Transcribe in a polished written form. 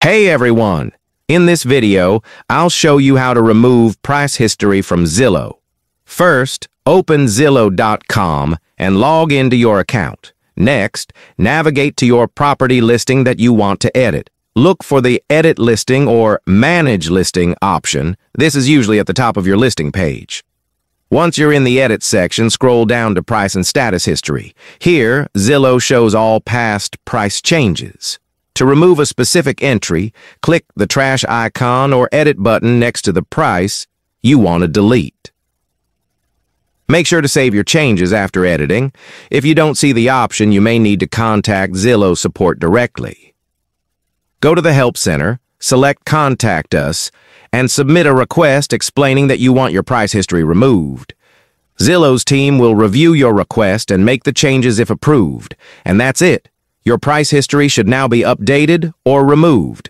Hey everyone! In this video, I'll show you how to remove price history from Zillow. First, open Zillow.com and log into your account. Next, navigate to your property listing that you want to edit. Look for the Edit Listing or Manage Listing option. This is usually at the top of your listing page. Once you're in the Edit section, scroll down to Price and Status History. Here, Zillow shows all past price changes. To remove a specific entry, click the trash icon or edit button next to the price you want to delete. Make sure to save your changes after editing. If you don't see the option, you may need to contact Zillow support directly. Go to the Help Center, select Contact Us, and submit a request explaining that you want your price history removed. Zillow's team will review your request and make the changes if approved, and that's it. Your price history should now be updated or removed.